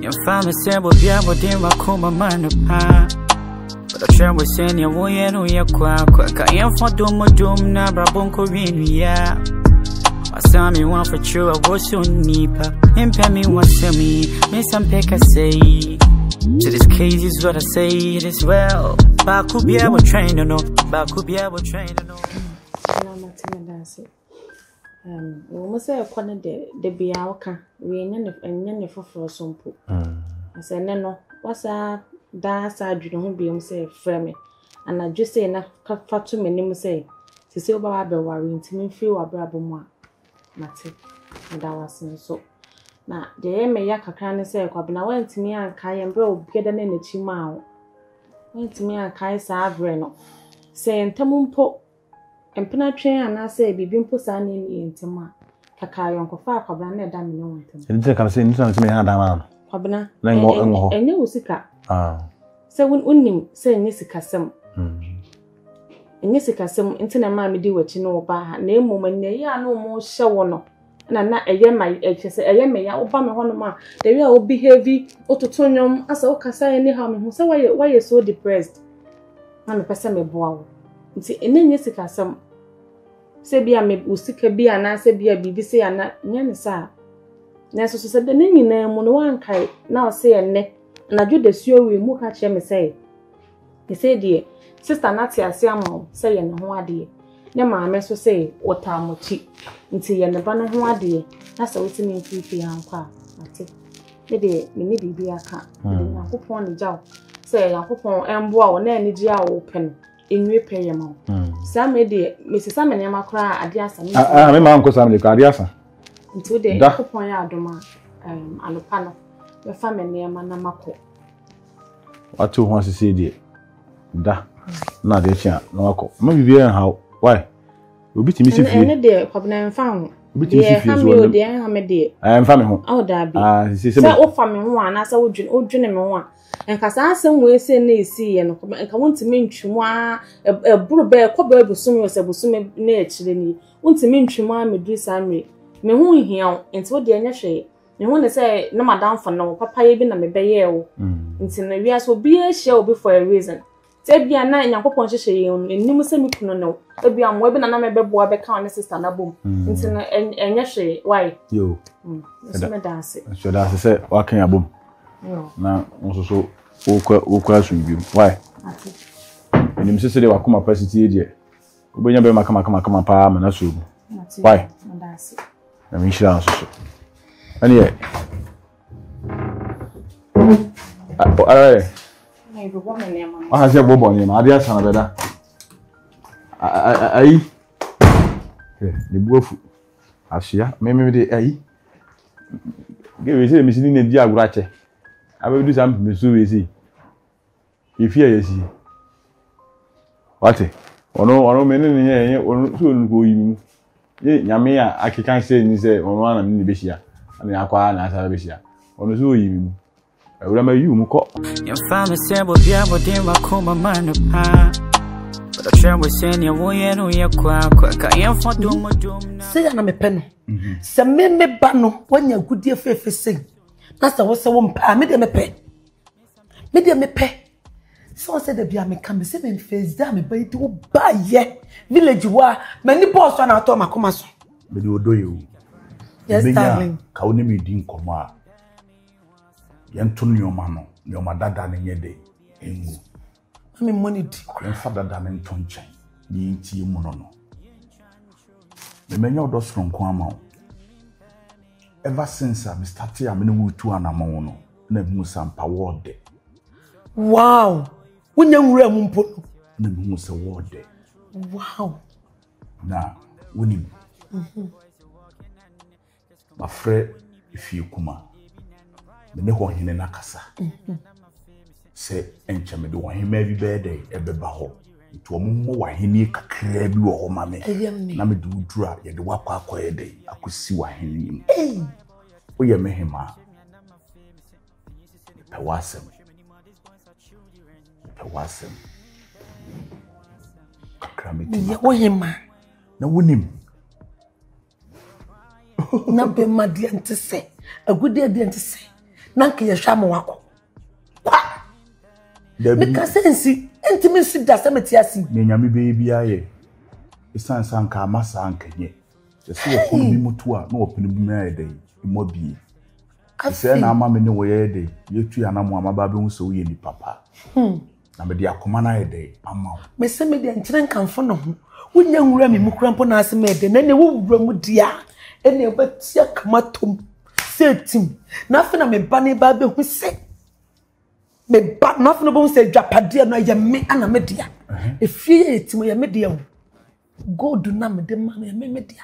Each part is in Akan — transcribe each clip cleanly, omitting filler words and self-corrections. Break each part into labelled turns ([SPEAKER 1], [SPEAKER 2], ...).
[SPEAKER 1] Your family said, "Well, yeah, but then I call my man up high." But I try with saying, "You won't know your quack. I am for doom or doom, now, Brabon Korean, yeah." I saw me one for true, I was so nipa. Impay me one to me, some peck I say. To this case is what I say, it is well. But could be able to train, no. But could be able to train, no.
[SPEAKER 2] We must say a corner de be our can. We ain't for sompo. I said, no, what's a da side you don't be say, frame. And I just say enough for 2 minutes say, to say about the worry to me feel a brabo. Mate, and I was so. Now, the Emma Yaka say, Quabina went to me and Kai and bro, get an in the chimao. Went to me and Kai Sabreno, saying Tamumpo and penetrate, and I say, be bimpo sani in Tama. Kakai Uncle Far Quabana damn no one.
[SPEAKER 3] And take a sin to me, Hadama.
[SPEAKER 2] Quabana,
[SPEAKER 3] and
[SPEAKER 2] you sika.
[SPEAKER 3] Ah,
[SPEAKER 2] so when unim say Nisica some. Nisica some internet mammy do what you know about name woman, ya no more show no. And I'm not a young my say a young may Obama one man. The real be heavy, autotonium, as all can say any harm. So why you so depressed? I'm a person me bow. See, and then Nisica some say be a me usika be and I say be a BBC and not Yanisa. Nesso said the name on one kite now say a neck, and I do the sure we move catch him say. He said, dear. Sister Natia Siamo, say and who dear. Nema meso say, what time will cheap until you never know who are dear. That's a waiting in 3 and car. The day, me need be a car. I hope on the job. Say, I hope on and wow, and any jar open in repay your mouth. Some dear, Mrs. Salmon Yama cry at Yasa.
[SPEAKER 3] I remember Uncle Sam the Cardiasa.
[SPEAKER 2] Until they hope on your doma, and a panel. Your family near Manamako.
[SPEAKER 3] What 2 wants to see dear? Da. Na de chia no akọ ma bibia how why obi timi si fie
[SPEAKER 2] ene de kwabna mfa ho
[SPEAKER 3] obi timi si fie so
[SPEAKER 2] de ha me de
[SPEAKER 3] mfa me ho
[SPEAKER 2] da bi
[SPEAKER 3] se
[SPEAKER 2] o fa me ho ana sa wodwene me ho a enka sa asem we se na esi ye no enka wontimi ntwemu a eburu be ko ba busumi o se busumi na echire ni wontimi ntwemu a medri samre me ho hia enti wo de anya hwe me ho ne se na madam fa no papa ye bi na me be ye wo enti na wi aso bi a hia obi for a reason. Ebia na Nyankopon hyehyɛ yɛn enim sɛ mi kunu no ebia mo ebi na me bɛboa bɛka on sister na bom nti no enye hwe why
[SPEAKER 3] yo
[SPEAKER 2] so me dance
[SPEAKER 3] so da sɛ wakan abom na nso so okwa asumbi why enim sɛ de wakoma pasiti die obenya bɛ makama pa ma na so why
[SPEAKER 2] dance
[SPEAKER 3] na mi shira nso so ani I say bobo ni ma dia sana beda ayi ni buofu ahia me de ayi ge we say me sini na di agura che abedu sam me so we say ifi ayesi wate ono me ni nye ono so nu ko yimu ye nyame a akikan say ni say ono ana ni behia ana akwa na asa behia ono so yimu Your
[SPEAKER 1] family said, "Well, yeah, but then I call my man up high." But I try with saying, "You won't know your quack. I am for doom or doom."
[SPEAKER 4] Say, I'm a pen. Some men may ban when you're good, dear faith sing. That's the what's a woman, medium a pay. Medium a pay. So said the Biame can be 7 face damn it, but it will buy ye. Village you are many boss on our Toma Comas.
[SPEAKER 5] But you do you.
[SPEAKER 4] Yes, darling.
[SPEAKER 5] Kaunimi din koma. Yantunyo mano, your madada in your day.
[SPEAKER 4] I mean, money,
[SPEAKER 5] grandfather than in Tonchain, the Inti Monono. The many of those from Kwamo. Ever since I started, I'm in to an amono, Nebusan Power Day.
[SPEAKER 4] Wow, when you were Mumpo,
[SPEAKER 5] Nebusa War Day.
[SPEAKER 4] Wow,
[SPEAKER 5] now, winning. My friend, if you come. Me ho hene nakasa se enche me de wo hene bi bede ebeba ho nti omo wa hene kakra bi wo ho ma me na me de udura ye de wakwa akoye de akosi wa hene nim o ye me hema pe wasem kakra me ti
[SPEAKER 4] ye wo hema
[SPEAKER 5] na wonim
[SPEAKER 4] na be madiante se agudi adiante se nanka ye hwa ma wako kwa because sensi intimacy da semeti asi
[SPEAKER 5] ne nyame be bia ye isan sanka amasa ankanye se wo ko bi mutu a na wo pene bi ma ye dey mo bi se na ama me ne wo ye dey yetu ya na mo amaba be hu so ye ni papa na me dia akoma na ye dey ama
[SPEAKER 4] me se me dia nkyere nkamfo no ho wonya nwura me mukrampo na ase me dey na ne wo wura mu dia ene obatia kamatom setim na afena me ba ne ba be hu se me ba na afena bo hu se dwapade no ye me ana me dia efie etim ye me dia God na me de ma ye me dia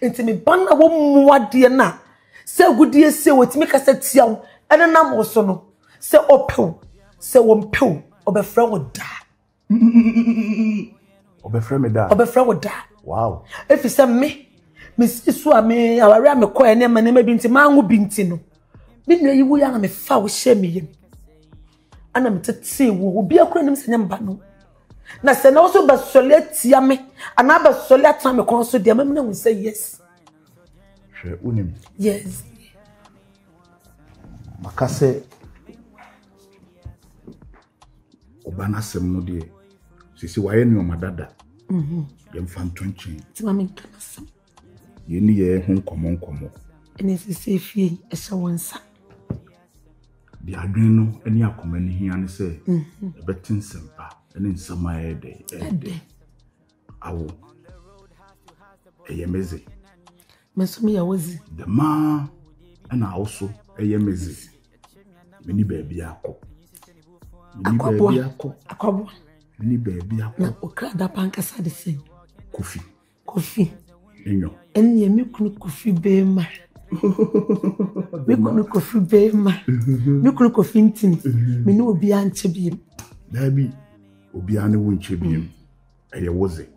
[SPEAKER 4] enti me ba na wo muade na se gudie se wotimi kasa tiaw ene na mo so no se opew se wo mpew obefra wo da
[SPEAKER 5] obefra me da
[SPEAKER 4] obefra wo da
[SPEAKER 5] wow
[SPEAKER 4] efi se me sisu a me aware a me ko ene ma ne ma binti ma anwo binti no me nua yi wo ya na me fa wo hye me yem ana me tete wo obi akura nim senya mba no na se na wo so ba sole tia me ana ba sole atan me kon so dia me na wo say yes
[SPEAKER 5] hwe unim
[SPEAKER 4] yes
[SPEAKER 5] makase obana sem no de sisi waye ni omadada yem fantonchi
[SPEAKER 4] ti ma me kanasa
[SPEAKER 5] yeni ye hu nkomo
[SPEAKER 4] ene sisi fie e hye wonsa
[SPEAKER 5] di adwin no eni akoma ni hia ne se ebetin sempa eni nsama ye de awo eyemeze
[SPEAKER 4] mesumi ya wozi
[SPEAKER 5] the ma ana also eyemeze meni baby akọ meni baby
[SPEAKER 4] akọ
[SPEAKER 5] meni baby akọ
[SPEAKER 4] na okrada pankasa de sen kofi
[SPEAKER 5] enyo
[SPEAKER 4] enye mi kunu kofi be ma mi kunu kofi be ma mi kunu kofi ntin me ni obi anche bi
[SPEAKER 5] dabi obi ane wo nche bi eye woze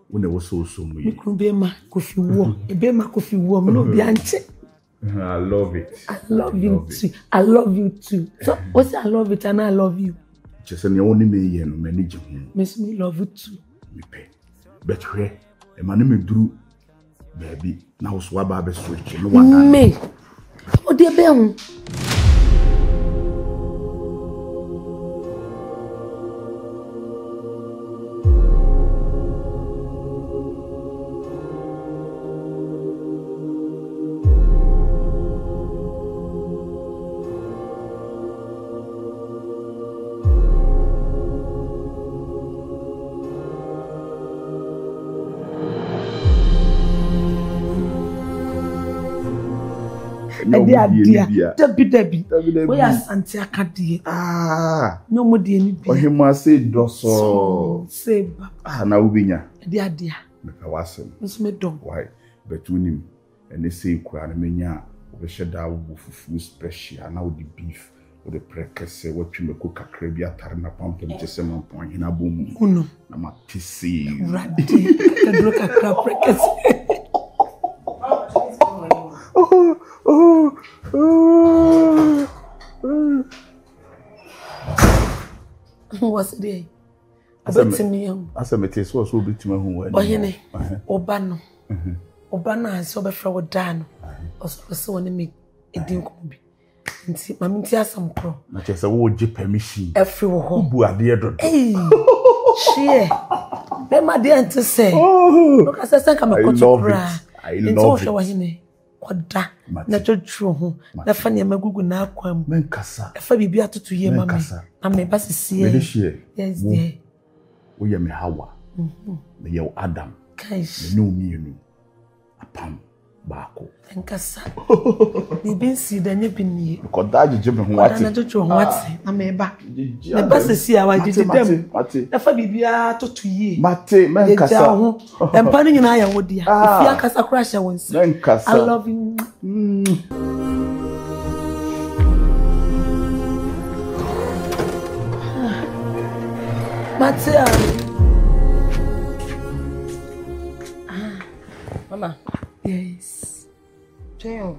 [SPEAKER 5] wo na wo so mu
[SPEAKER 4] mi kunu be ma kofi wo ebe ma kofi wo me no obi anche
[SPEAKER 5] I love it.
[SPEAKER 4] I love you too. I love you too. So, what's I love it and I love you?
[SPEAKER 5] Just any only me yen no manage home.
[SPEAKER 4] Miss me love you too.
[SPEAKER 5] Me pay. But where a man me drew baby now swaba be switch no one.
[SPEAKER 4] Me. Oh dear be Debbie. We are Santia Cadie. No more dear.
[SPEAKER 5] Oh, he must say dosso.
[SPEAKER 4] Say,
[SPEAKER 5] now winya.
[SPEAKER 4] Dear,
[SPEAKER 5] I was him.
[SPEAKER 4] Miss Medon.
[SPEAKER 5] Why, between him and the same crown, mania, we shed out food special, now the beef, or the precursor, what you may cook a crabia, tarna pump, and just some point in a boom.
[SPEAKER 4] Uno,
[SPEAKER 5] I'm a tissy.
[SPEAKER 4] Raddy, the broke a crab precursor. What's the day? I said me, I
[SPEAKER 5] said, it is so big to my home.
[SPEAKER 4] Oh, Henny, Obano. Obana has so before what done, or so on me, it didn't come be. And see, my mintia some crow.
[SPEAKER 5] Not just a wood jip permission.
[SPEAKER 4] Every home,
[SPEAKER 5] who are dear.
[SPEAKER 4] Hey, she, then my dear to say, look, as I think I'm a coach of bra. I love it. Oda na jojo ho na fa ne magugu na akwam
[SPEAKER 5] menkasa
[SPEAKER 4] fa bibia atoto ye mama na me ba sisi yes dear
[SPEAKER 5] wo ye me Hawa me ye Adam
[SPEAKER 4] kaish
[SPEAKER 5] me no mienu apam baako
[SPEAKER 4] menkasa ni binsi da nye binnie
[SPEAKER 5] ko daje je me ho ate
[SPEAKER 4] na jojo ho ate na me ba sisi a wa jijidem na fa bibia atoto ye
[SPEAKER 5] mate menkasa
[SPEAKER 4] empa no nyina ya wodia ifia akasa kura hye wonsa
[SPEAKER 5] menkasa
[SPEAKER 4] I love you. Matia.
[SPEAKER 6] Mama.
[SPEAKER 4] Yes.
[SPEAKER 6] Cheo.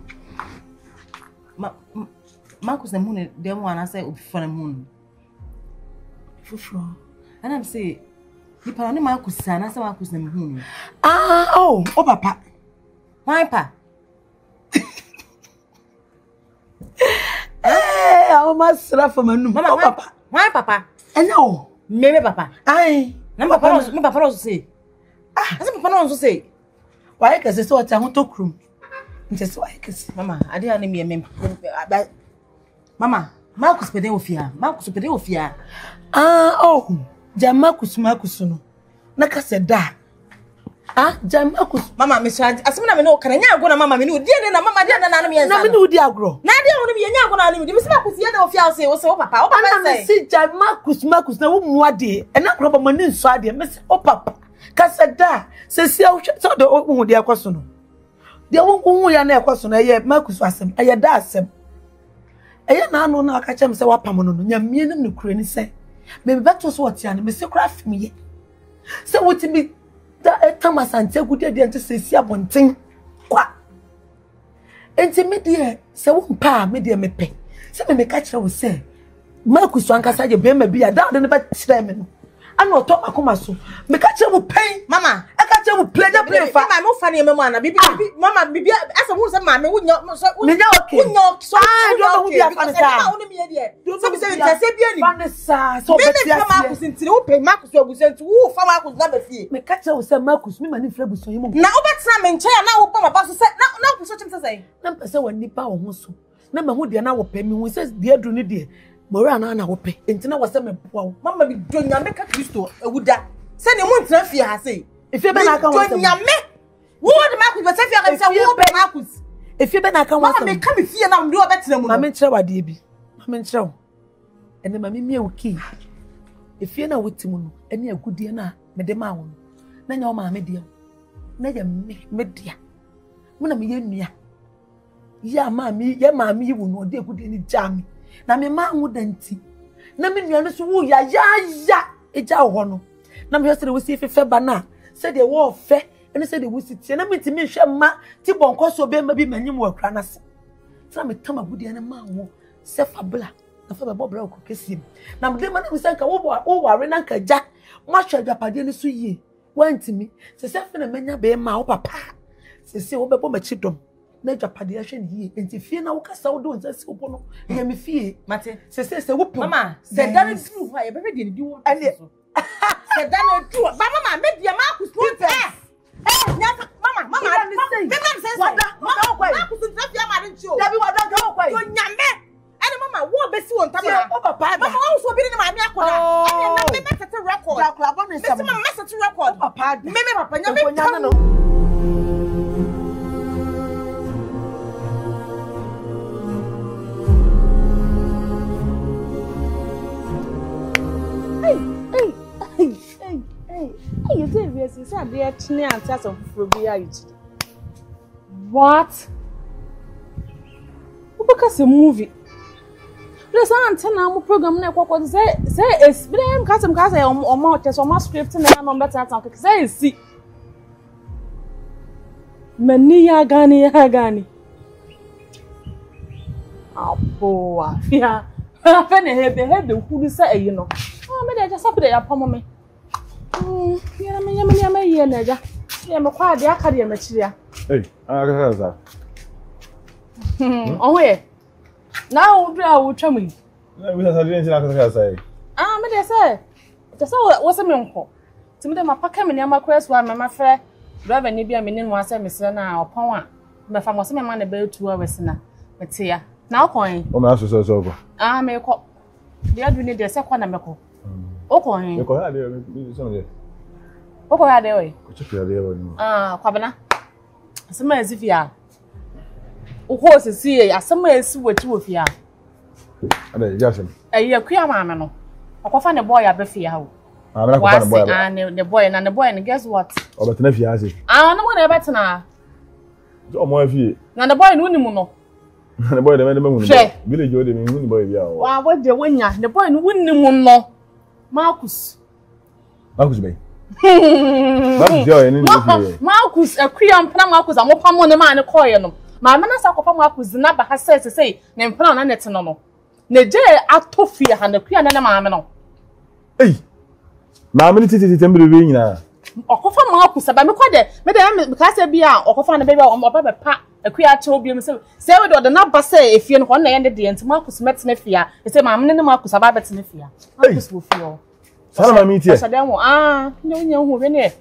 [SPEAKER 6] Marcus the moon, them one I say up for the moon.
[SPEAKER 4] Fufro.
[SPEAKER 6] And I'm say, you probably Marcus, and I say Marcus the moon.
[SPEAKER 4] Oh, papa.
[SPEAKER 6] Why, pa?
[SPEAKER 4] masra for manum.
[SPEAKER 6] Mama, papa. Why papa?
[SPEAKER 4] And no.
[SPEAKER 6] Maybe papa.
[SPEAKER 4] Aye.
[SPEAKER 6] Number papa also say. Ah, as papa also say.
[SPEAKER 4] Why cause it's what I want to room. Just why cause
[SPEAKER 6] Mama, I didn't need me. Mama, Marcus Pedofia. Marcus Pedofia.
[SPEAKER 4] Ah, oh. Jamakus no. Naka said that. Ah, Jamakus.
[SPEAKER 6] Mama, Miss Raj, as soon as I know, can I go to Mamma? You did na Mamma, dear, and me, and
[SPEAKER 4] I know the agro.
[SPEAKER 6] Now, they want to be a young one. Miss Marcus, the other fiancé was so papa.
[SPEAKER 4] I see Jamakus, no more day, and not rubber manin side, Miss Opapa. Cassada, says the old woman, dear Cosono. The old woman, and their Cosono, I Marcus was him, I had dasem. I am now no catch him, so Pamono, your meaning no crane say. Maybe that was what you and Mr. Craft me. So what to be that Thomas and take good idea to say, see one thing. What? Intermediate, so one pa, media me pay. So me catch her will say, Marcus Wankasa, you be a down in the bed slamming. I'm not talking about so. Me catch her will pay, Mama. I catch her will play the play for my more funny, Mamma. Mama, be as a woman, Mamma, would not so okay. So I don't know who you are on the time. So we say, I said, so Marcus into open Marcus was sent to who for Marcus number fee. Me catch her will say Marcus, me and Flebus. Now, but some in chair now, Papa said, no, such a say. Number so when Nipa or Musso. Number who they are now pay me, who says, dear Drunidia. Morana na wope entina wasem po mama bi donya me ka Kristo ewuda se ne mu ntran fie ha sei efie be na kan wasem donya me wo de Marcus be fie ka se wo be Marcus efie be na kan wasem mama me ka me fie na ndo obetena mu mama nkyere wade bi mama nkyere ene mama mi ewuki efie na wotimu no ene agudie na me de ma wo na nya o mama me de na ya me dia mu na me ye nua ya mama yi wo no de agudie ni jami na me ma hu danti na me nuanu so wo ya eja ho no na me hwese de wo si fefe ba na se de wo fe ene se de wo si tie na me ti me hwe ma ti bonko so be ma bi manyim wo kra na se na me tama gudi na ma wo se fabla na fa be bobra ko kesim na me de ma na me sanka wo ware na nka ja ma hwa dwapade ni so yie wantimi se se fe na manya be ma wo papa se wo be bo ma chidom na dwapade ya hwe ni yie enti fie na wo kasa wo do nsa se wo no ya me fie mate se wo po mama se dane true fa ye be de di wo se dane true ba mama me dia Marcus no mama me say wada Marcus ntra fie ma de nchi o dabi wada ga wo kwai to nyame ene mama wo be si won tama o papa mama wo so bi ni ma me akoda na me set record la bo ni sama me set record papa me papa nyame no Hey, you did this. You said they are chinny and test of Frobiage. What? Because a movie. There's an antenna program now. What say? It's them custom casa or more test or more script and I'm on better talk. Say, see. Mania Gani. Oh, boy. Yeah. I'm going to have the who say, you know. Oh, maybe I just have to upon me. Yama, yeah, I'm quite the academy material.
[SPEAKER 3] Hey, I got
[SPEAKER 2] Oh, where? Now, I will tell me.
[SPEAKER 3] We have a say.
[SPEAKER 2] Ah, maybe I say, just what's a uncle. To me, my pocket, my quest, one, my friend, rather than be a minute once I miss now upon one. My family was a man about 2 hours now. But here, now coin.
[SPEAKER 3] Oh, my house is over.
[SPEAKER 2] Ah, may call. The other need the second amco. Okay.
[SPEAKER 3] You call her some day.
[SPEAKER 2] Okay, there. Ah, Quabana. Some as if you are. Of course, see, as some as what you with you are.
[SPEAKER 3] Jason.
[SPEAKER 2] A year queer mamma. I find a boy at the fear.
[SPEAKER 3] I'm not going to boy
[SPEAKER 2] and the boy and the boy, and guess what?
[SPEAKER 3] Oh, but if you ask it.
[SPEAKER 2] Ah, no one ever now.
[SPEAKER 3] Oh, more of you.
[SPEAKER 2] Now the boy, no.
[SPEAKER 3] The boy, the man, Billy Joe, the moon boy.
[SPEAKER 2] Why, what the winner? The boy wouldn't know. Marcus
[SPEAKER 3] Bay.
[SPEAKER 2] Marcus, a Crean Plan Marcus, and what on the man a coin. My man, Marcus, never has said to say, name plan and it's no. Ne jay at Toffia and the Crean and a mamma.
[SPEAKER 3] Hey, Mamma, it's a temporary ring now.
[SPEAKER 2] okofa ma ku saba me kwade me de me ka se bia okofa na be oba pa akua che obi me se we do na ba se efie no na ye ne de enti ma ku smet na fia e se ma me ne ma ku saba bet na fia ma ku so fia
[SPEAKER 3] sana ma mi tie
[SPEAKER 2] asa dem nya hu we ne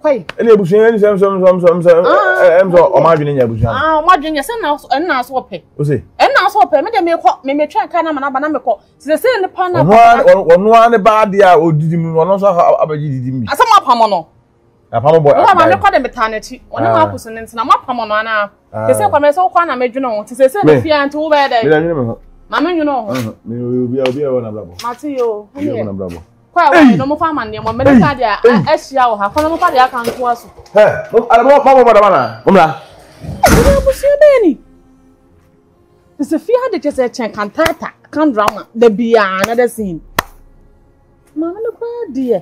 [SPEAKER 2] kwai
[SPEAKER 3] ene ebusuan ni sam emso o ma dwene nya ebusuan
[SPEAKER 2] o ma dwene se na so pe
[SPEAKER 3] o se
[SPEAKER 2] na so pe me de me twa ka na ma na ba na me ko se ne pa na
[SPEAKER 3] ono ne ba dia odidi mu ono so abaji didi mi
[SPEAKER 2] asa ma pamo no
[SPEAKER 3] apamo boy
[SPEAKER 2] o ma me ko de metanechi oni ma ku so ne ntina ma pamo no ana se kwa me so kwa na me dwene ho se ne fia nti wo be de
[SPEAKER 3] me dwene me ho
[SPEAKER 2] ma me dwene ho
[SPEAKER 3] me obi e wona brabo
[SPEAKER 2] mati yo
[SPEAKER 3] obi e wona brabo
[SPEAKER 2] kwa wa no mo fa man ne mo me de ka dia ahia wo ha kwa no mo fa dia kan ko aso
[SPEAKER 3] ala mo da bana umla
[SPEAKER 2] o mo se be ni se fia de kese chen cantata kan drama the bia na the scene ma no kwa dia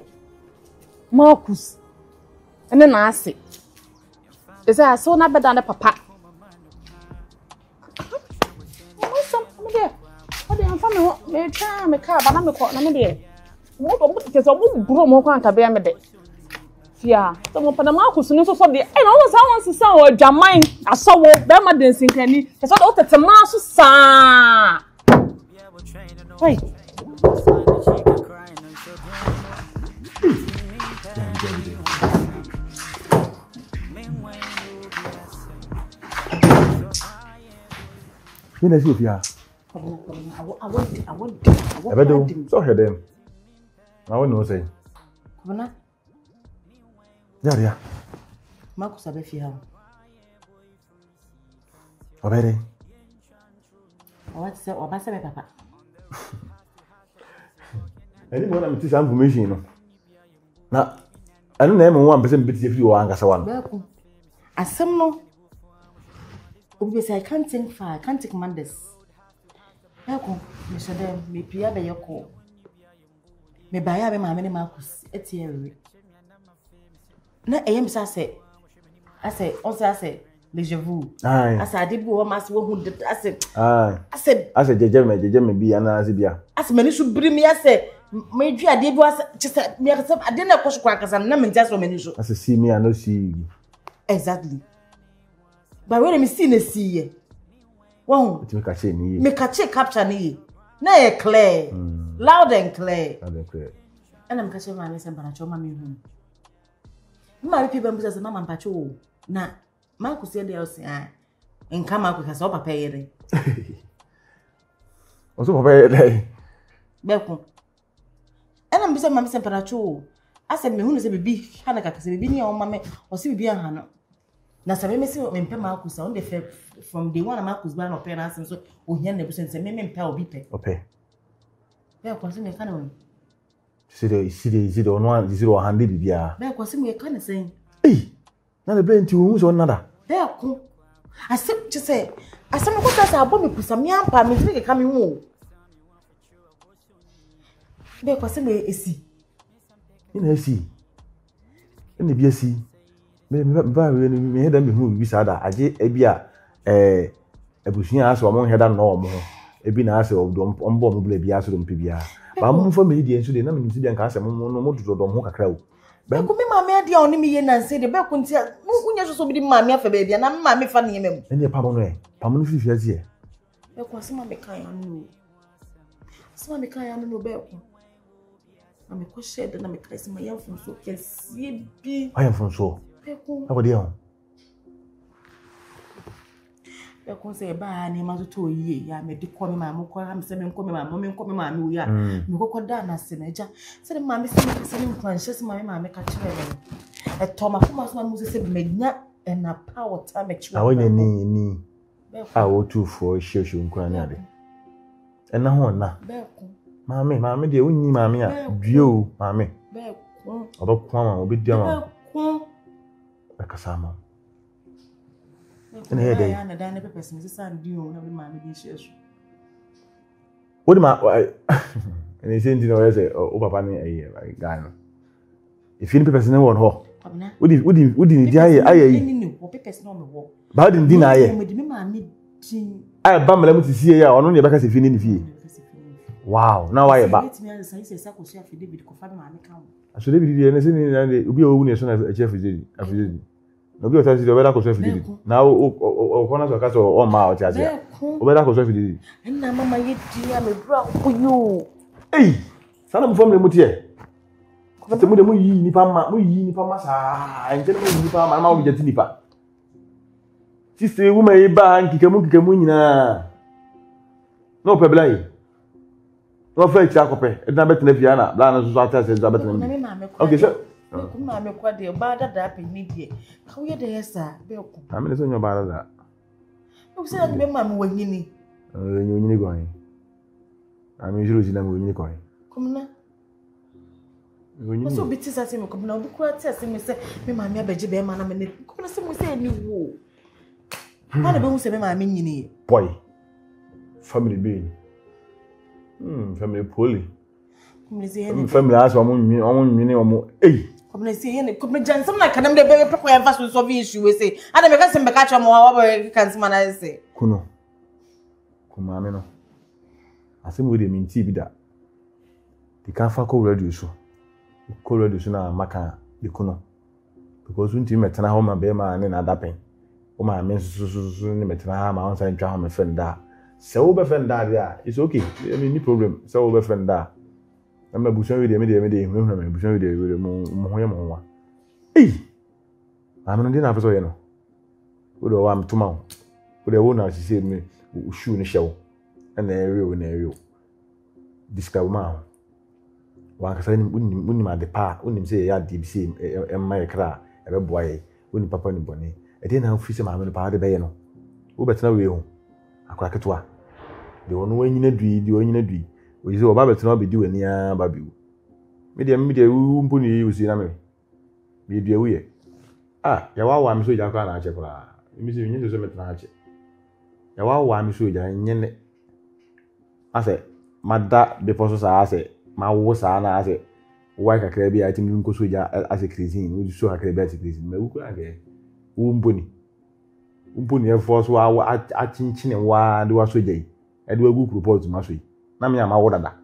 [SPEAKER 2] Marcus ene na ase esa so na beda na papa mo sam me de o de anfa me ho me twa me ka ba na me ko na me de mo kese mo bro mo kwa ntabe me de fia so mo pana Marcus ni so de e no sa won sisa o jaman asowo be ma de nsinkani kese o tete ma so sa hey
[SPEAKER 3] Ni na si ofia.
[SPEAKER 6] I want.
[SPEAKER 3] Ebedo, so hear them. I want no say.
[SPEAKER 6] Kobana.
[SPEAKER 3] Yaria.
[SPEAKER 6] Marcus abefi ha.
[SPEAKER 3] Obere.
[SPEAKER 6] What say obasa me papa.
[SPEAKER 3] Any more na me tisa information no. Na anu na e mo wan pese me beti fi o angasa wa no.
[SPEAKER 6] Beko. Asem no. Obi say I can't think far, I can't take Mondays. Beko, me should me pia be yoko. Me baya be ma me Marcus etiere. Na eyem sa say I say déjà vu. Asa ade bi o ma se wo hu ase. Ase jeje me bi ana ase bia. Ase mani su biri me ase me dua ade bi ase chese me ase ade na kwosho kwa kasa na me ntia so mani so.
[SPEAKER 3] Ase see me I no see you.
[SPEAKER 6] Exactly. But when me see na see ye. Wo
[SPEAKER 3] me ka che ni.
[SPEAKER 6] Me ka che capture ni. Na e clear. Loud and clear.
[SPEAKER 3] Loud and clear.
[SPEAKER 6] Ana me ka che ma me se bana choma me hu. Ma people mbuza se mama mpacho na Marcus ye dey say nka Marcus ka so papa yere.
[SPEAKER 3] O so papa yere.
[SPEAKER 6] Beko. Ana mbisa mama se mpacho ase me hu no se bibi hana ka se bibi ni o mama o se bibi aha no. Na se me se me mpe Marcus on the from day one Marcus ba no parents so o hia na busen se me mpe obi pe.
[SPEAKER 3] Ope.
[SPEAKER 6] Beko se me ka na
[SPEAKER 3] Sidi ono zero hande bibia.
[SPEAKER 6] Be kwase mu ye kan sen.
[SPEAKER 3] Na le blenti wo so nada.
[SPEAKER 6] Be ko. Asem je say, asem ko ta abo me kusa me ampa me tiri ka me hu. Be kwase mu esi.
[SPEAKER 3] Ina esi. Ina bi esi. Me ba me heda me hu bi sada age ebia ebusuan aso mo heda no mo. Ebi na ase odom ombo mo bla bia aso dom pe bia. Ba mo fa me di enso de na me nsi de nka ase mo no dodo ho kakra o.
[SPEAKER 6] Be ko me maame ade oni me ye na nse de be ko ntia unya so bi di maame afa ba bia na me maame fa ne yemem.
[SPEAKER 3] Ene pa mo no e. Pa mo no fifi azie.
[SPEAKER 6] Be ko asema me kan anu. Asema me kan anu no be ko. Na me ko shede na me kai sema ya fun so kesie bi.
[SPEAKER 3] Ayan fun so.
[SPEAKER 6] Be ko.
[SPEAKER 3] Abodi e ho.
[SPEAKER 6] Be ko se ba ni ma to yie ya me di ko me maame ko am se me ko me maame wo ya me ko da na se na ja se de maame se me se me kwan hye se maame ka kire me e to ma ko ma so ma mu se me nya na power time e kire
[SPEAKER 3] awonya ni wo tu fo hye nkwan na de e na ho na
[SPEAKER 6] be ko
[SPEAKER 3] maame de unyi maame a due o maame
[SPEAKER 6] be ko
[SPEAKER 3] obekwa ma obedi ma
[SPEAKER 6] be ko
[SPEAKER 3] be kasama ene he dey
[SPEAKER 6] na dan na pepes me se di o na me maame di hye so
[SPEAKER 3] what ma ene se ndi no yese o papa ni guy no if you pepes na won ho udi ni di aye
[SPEAKER 6] ni o pepes na o me wo
[SPEAKER 3] ba di na aye
[SPEAKER 6] me di me maame di
[SPEAKER 3] aye ba mala mu ti sie ya ono ne be ka se fi ni fie Wow, now why ba? So David dey say obi owu ne so na chef dey afidedi. Obi o tell say obeda ko so afidedi. Now o kona so ka so o ma o ti asia. Obeda ko so afidedi.
[SPEAKER 6] Na mama ye dia me bra ko yo.
[SPEAKER 3] Hey, sana mo family mo tie. Ko mo de mo yi nipa ma sa. Enje mo yi nipa ma o jeti nipa. Sister woman e ba nkikamu nyina. No pebla no fe chi akope e na betena bia na bla na so ata se za betena mi okay sir
[SPEAKER 6] ko ma me kwa de ba da pe ni die ka wo ye de yesa be ko
[SPEAKER 3] am ne so nyo ba da
[SPEAKER 6] o se na be ma me wanyini
[SPEAKER 3] nyini go yin am jiro ji na me nyini ko yin
[SPEAKER 6] komna so biti sa se me komna obi kwa ti se me se me ma me abaje be ma na me komna se mo se ni wo ma na be hu se me ma me nyini
[SPEAKER 3] boy family being family poly. Family as omo eh.
[SPEAKER 6] Come say yen come jan some like them dey be peko yan fast solve issue we say. Adam make say make catch am wa boy can see man say.
[SPEAKER 3] Kuno. Kuma me no. Asem we dey minti bi da. Di kan fa ko radio so. Ko radio so na maka di kuno. Because unti metena ho ma be ma ne na dapen. O ma me so ne metena ha ma on say ntwa ho me friend da. So be friend da there it's okay. I mean no problem. So be friend da. I'm a bushon with me bushon with mo hoye mo wa. Eh. I'm no dey na so ye no. We do am to ma. We dey won na she say me shoe ni show. And na area. Describe ma. Wa ka say ni ma de pa, unim say ya di bi say e ma ye kra, e be boa ye. Unim papa ni boni. E dey na fi say ma me no pa de be ye no. Wo betena we ho. Akwa ketwa. De wono wanyina dui we say oba betena be di wani a ba biu media wu mponi yi usi na me dia wu ye ya wa mi so ja kwa na ache kra mi se nyi so metena ache ya wa mi so ja nyene ase mada be poso sa ase ma wo sa na ase wa kakra bi ati mi nko so ja ase crazy we so kakra bi ase crazy me wu kwa ge wu mponi e force wa a chinchine wa de wa so jai e de wa gu report ma so yi na me ama wo dada